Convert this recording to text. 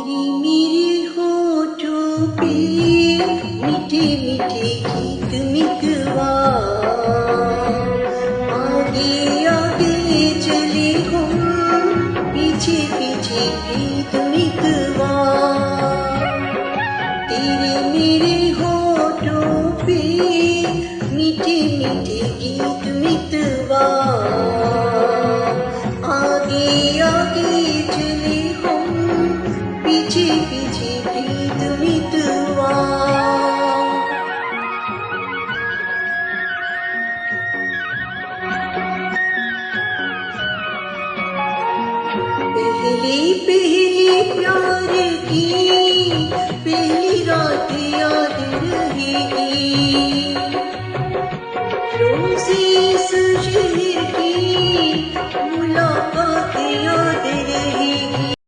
तेरी मेरे होठों पे मीठे मीठे गीत मितवा, आगे आगे चले हो पीछे पीछे प्रीत मितवा। तेरे मेरे होठों पे मीठे मीठे गीत मितवा, आगे आगे चले हो पीछे पीछे प्रीत मितवा। पहले पहले प्यार की पहली रात याद रहेगी, रोज़े इस शहर की मुलाकात याद रहेगी।